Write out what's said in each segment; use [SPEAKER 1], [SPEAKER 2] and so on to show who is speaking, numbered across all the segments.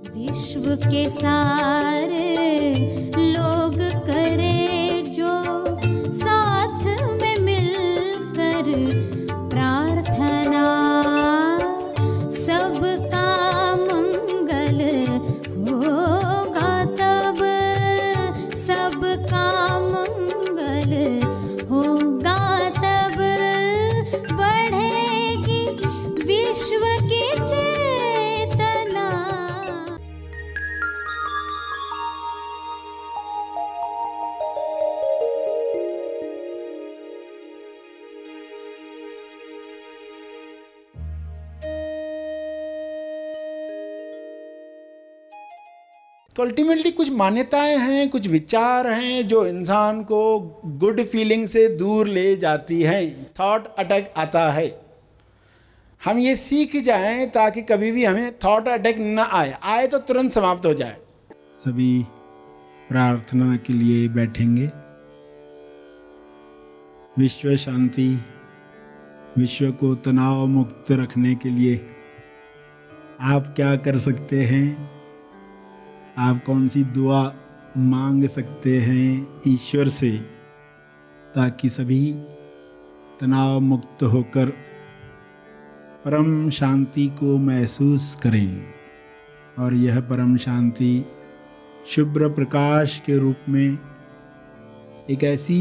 [SPEAKER 1] विश्व के सारे लोग करे जो साथ में मिलकर प्रार्थना, सबका मंगल होगा तब, सबका मंगल होगा तब, बढ़ेगी विश्व की चेतना।
[SPEAKER 2] तो अल्टीमेटली कुछ मान्यताएं हैं, कुछ विचार हैं जो इंसान को गुड फीलिंग से दूर ले जाती हैं। थॉट अटैक आता है, हम ये सीख जाएं ताकि कभी भी हमें थॉट अटैक ना आए तो तुरंत समाप्त हो जाए। सभी प्रार्थना के लिए बैठेंगे। विश्व शांति, विश्व को तनाव मुक्त रखने के लिए आप क्या कर सकते हैं? आप कौन सी दुआ मांग सकते हैं ईश्वर से ताकि सभी तनाव मुक्त होकर परम शांति को महसूस करें? और यह परम शांति शुभ्र प्रकाश के रूप में, एक ऐसी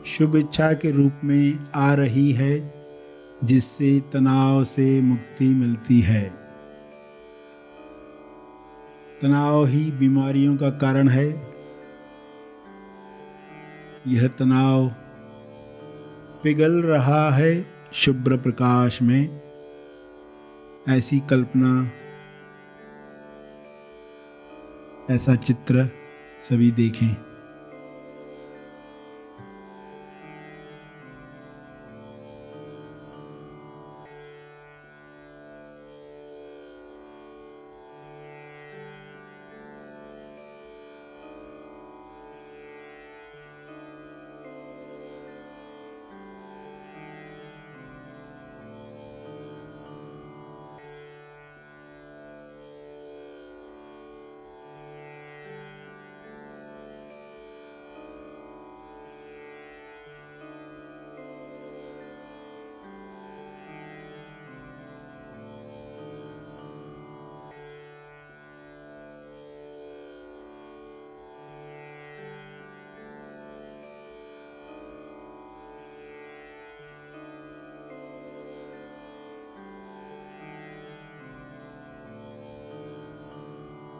[SPEAKER 2] शुभ इच्छा के रूप में आ रही है जिससे तनाव से मुक्ति मिलती है। तनाव ही बीमारियों का कारण है। यह तनाव पिघल रहा है शुभ्र प्रकाश में। ऐसी कल्पना, ऐसा चित्र सभी देखें।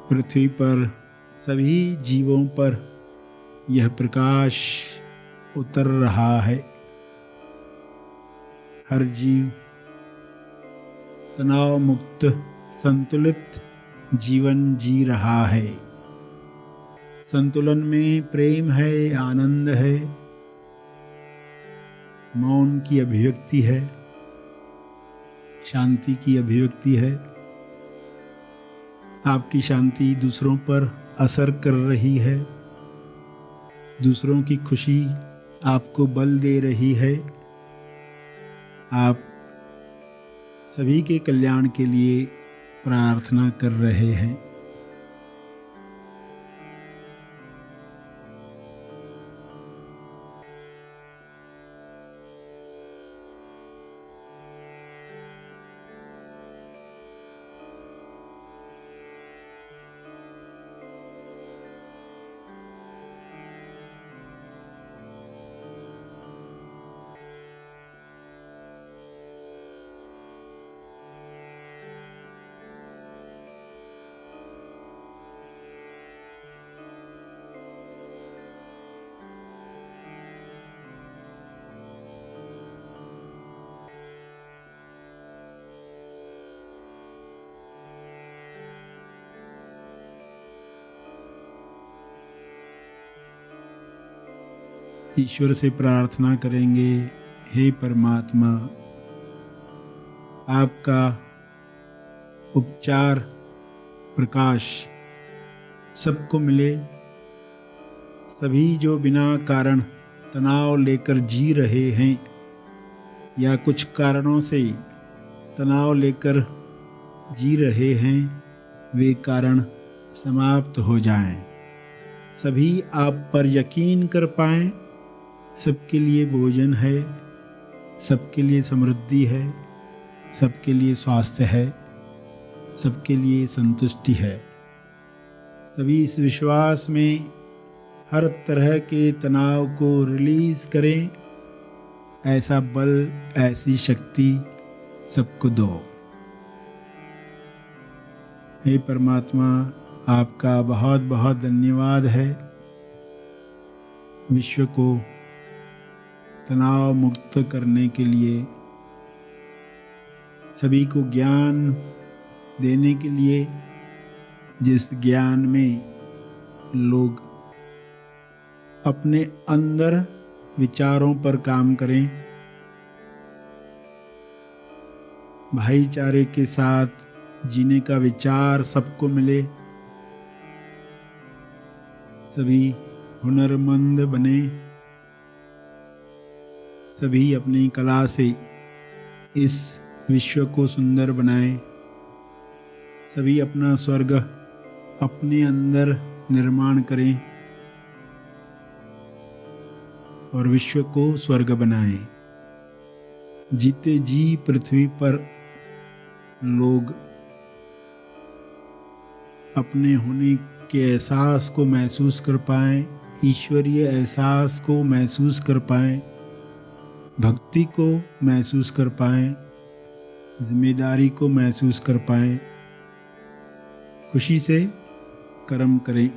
[SPEAKER 2] पृथ्वी पर सभी जीवों पर यह प्रकाश उतर रहा है। हर जीव तनाव मुक्त संतुलित जीवन जी रहा है। संतुलन में प्रेम है, आनंद है, मौन की अभिव्यक्ति है, शांति की अभिव्यक्ति है। आपकी शांति दूसरों पर असर कर रही है। दूसरों की खुशी आपको बल दे रही है। आप सभी के कल्याण के लिए प्रार्थना कर रहे हैं। ईश्वर से प्रार्थना करेंगे, हे परमात्मा, आपका उपचार प्रकाश सबको मिले। सभी जो बिना कारण तनाव लेकर जी रहे हैं या कुछ कारणों से तनाव लेकर जी रहे हैं, वे कारण समाप्त हो जाएं, सभी आप पर यकीन कर पाएं। सबके लिए भोजन है, सबके लिए समृद्धि है, सबके लिए स्वास्थ्य है, सबके लिए संतुष्टि है। सभी इस विश्वास में हर तरह के तनाव को रिलीज करें। ऐसा बल, ऐसी शक्ति सबको दो। हे परमात्मा, आपका बहुत बहुत धन्यवाद है। विश्व को तनाव मुक्त करने के लिए, सभी को ज्ञान देने के लिए, जिस ज्ञान में लोग अपने अंदर विचारों पर काम करें, भाईचारे के साथ जीने का विचार सबको मिले, सभी हुनरमंद बने, सभी अपनी कला से इस विश्व को सुंदर बनाएं, सभी अपना स्वर्ग अपने अंदर निर्माण करें और विश्व को स्वर्ग बनाएं। जीते जी पृथ्वी पर लोग अपने होने के एहसास को महसूस कर पाएं, ईश्वरीय एहसास को महसूस कर पाएं, भक्ति को महसूस कर पाएं, जिम्मेदारी को महसूस कर पाएं, खुशी से कर्म करें।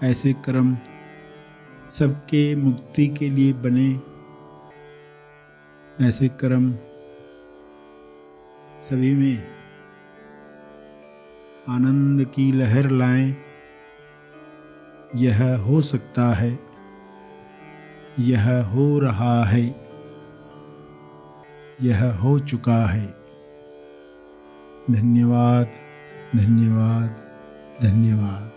[SPEAKER 2] ऐसे कर्म सबके मुक्ति के लिए बने, ऐसे कर्म सभी में आनंद की लहर लाएं। यह हो सकता है, यह हो रहा है, यह हो चुका है। धन्यवाद, धन्यवाद, धन्यवाद।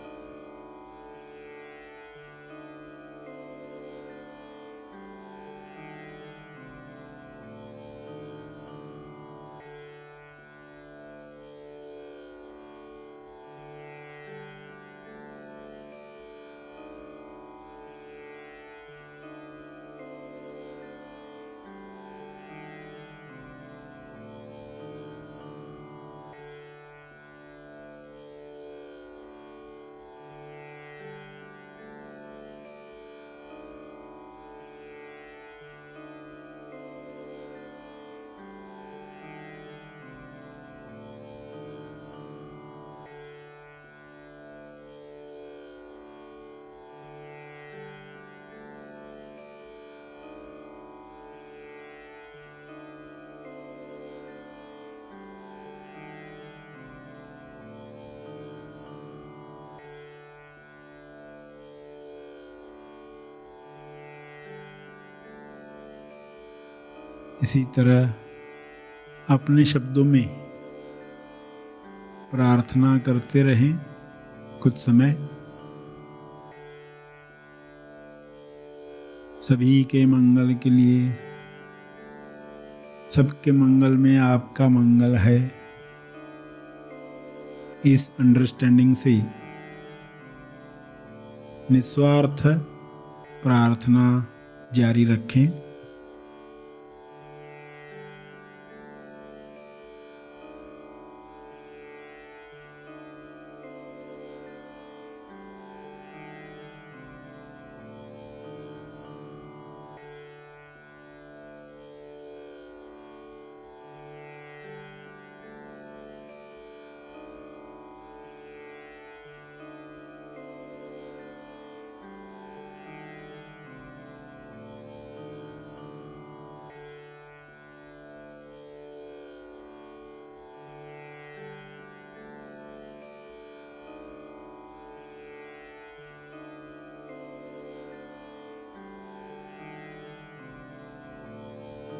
[SPEAKER 2] इसी तरह अपने शब्दों में प्रार्थना करते रहें कुछ समय। सभी के मंगल के लिए, सबके मंगल में आपका मंगल है, इस अंडरस्टैंडिंग से निस्वार्थ प्रार्थना जारी रखें।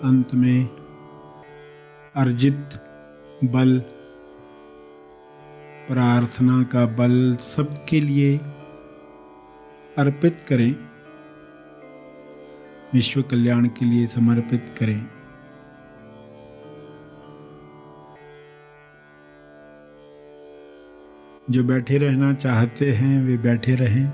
[SPEAKER 2] अंत में अर्जित बल, प्रार्थना का बल सबके लिए अर्पित करें, विश्व कल्याण के लिए समर्पित करें। जो बैठे रहना चाहते हैं वे बैठे रहें।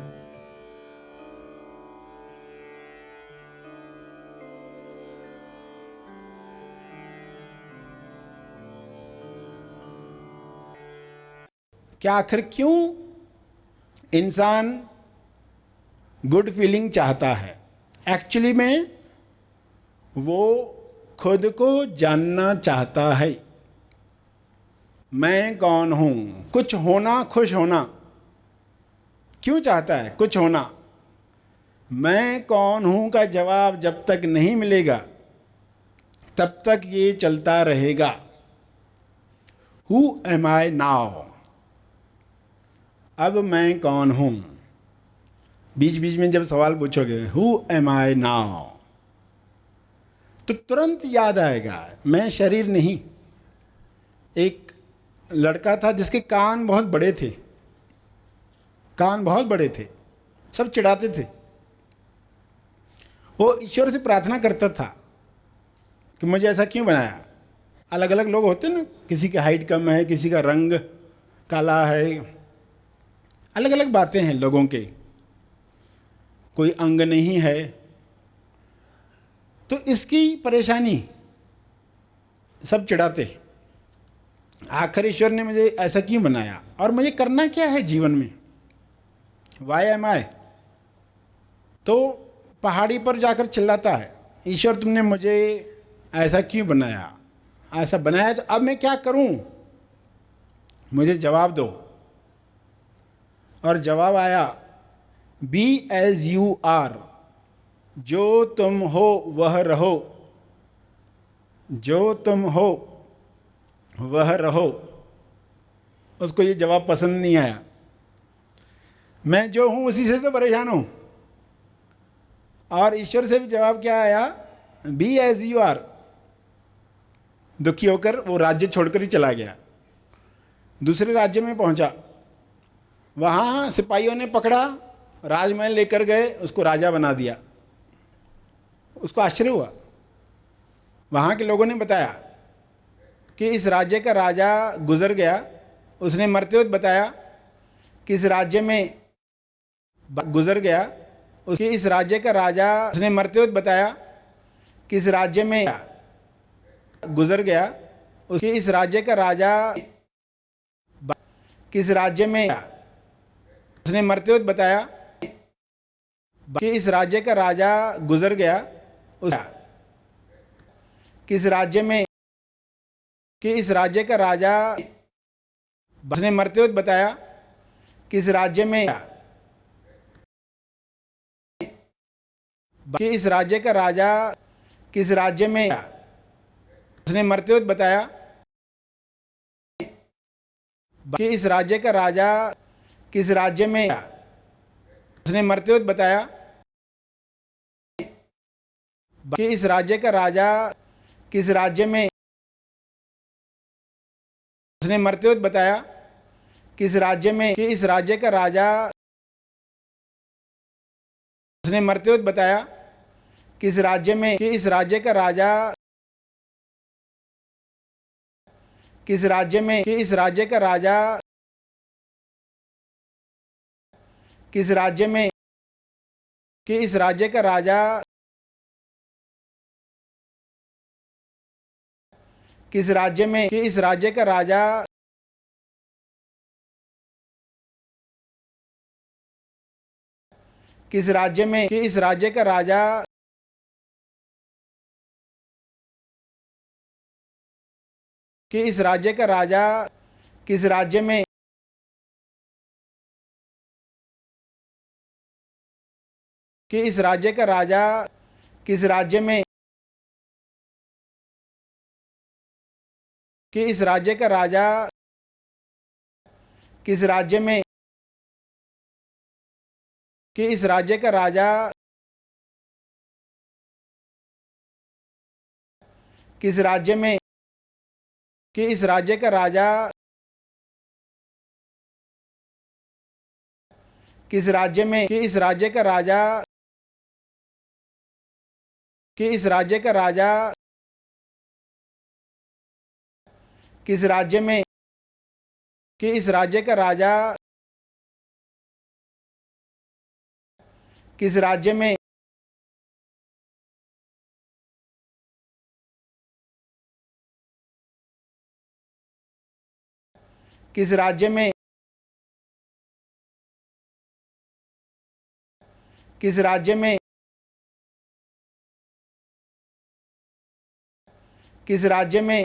[SPEAKER 2] क्या आखिर क्यों इंसान गुड फीलिंग चाहता है? एक्चुअली में वो खुद को जानना चाहता है। मैं कौन हूं? कुछ होना, खुश होना। क्यों चाहता है कुछ होना? मैं कौन हूं का जवाब जब तक नहीं मिलेगा तब तक ये चलता रहेगा। Who am I now? अब मैं कौन हूं? बीच बीच में जब सवाल पूछोगे हु एम आई नाउ, तो तुरंत याद आएगा मैं शरीर नहीं। एक लड़का था जिसके कान बहुत बड़े थे, कान बहुत बड़े थे, सब चिढ़ाते थे। वो ईश्वर से प्रार्थना करता था कि मुझे ऐसा क्यों बनाया। अलग अलग लोग होते ना, किसी की हाइट कम है, किसी का रंग काला है, अलग अलग बातें हैं लोगों के, कोई अंग नहीं है। तो इसकी परेशानी, सब चिढ़ाते। आखिर ईश्वर ने मुझे ऐसा क्यों बनाया और मुझे करना क्या है जीवन में? वाई एम आई? तो पहाड़ी पर जाकर चिल्लाता है, ईश्वर तुमने मुझे ऐसा क्यों बनाया? ऐसा बनाया तो अब मैं क्या करूं? मुझे जवाब दो। और जवाब आया, बी एज यू आर। जो तुम हो वह रहो, जो तुम हो वह रहो। उसको ये जवाब पसंद नहीं आया। मैं जो हूं उसी से तो परेशान हूं। और ईश्वर से भी जवाब क्या आया? Be as you are. दुखी होकर वो राज्य छोड़कर ही चला गया, दूसरे राज्य में पहुंचा। वहां सिपाहियों ने पकड़ा, राजमहल लेकर गए, उसको राजा बना दिया। उसको आश्चर्य हुआ। वहां के लोगों ने बताया कि इस राज्य का राजा गुजर गया। उसने मरते हुए बताया कि इस राज्य में गुजर गया। उसके इस राज्य का राजा, उसने मरते हुए बताया कि इस राज्य में गुजर गया। उसके इस राज्य का राजा, किस राज्य में, उसने मरते हुए बताया कि इस राज्य का राजा गुजर गया। उस किस राज्य में, कि इस राज्य का राजा, उसने मरते हुए बताया कि इस राज्य में, कि इस राज्य का राजा, किस राज्य में, उसने मरते हुए बताया कि इस राज्य का राजा, किस राज्य में, उसने मरते हुए बताया कि इस राज्य का राजा, किस राज्य में, उसने मरते हुए बताया कि इस राज्य में, कि इस राज्य का राजा, उसने मरते हुए बताया कि इस राज्य में, कि इस राज्य का राजा, किस राज्य में, कि इस राज्य का राजा, किस राज्य में, कि इस राज्य का राजा, किस राज्य में, कि इस राज्य का राजा, किस राज्य में, कि इस राज्य का राजा, कि इस राज्य का राजा, किस राज्य में, कि इस राज्य का राजा, किस राज्य में, कि इस राज्य का राजा, किस राज्य में, कि इस राज्य का राजा, किस राज्य में, कि इस राज्य का राजा, किस राज्य में, कि इस राज्य का राजा, कि इस राज्य का राजा, किस राज्य में, कि इस राज्य का राजा किस राज्य में किस राज्य में किस राज्य में किस राज्य में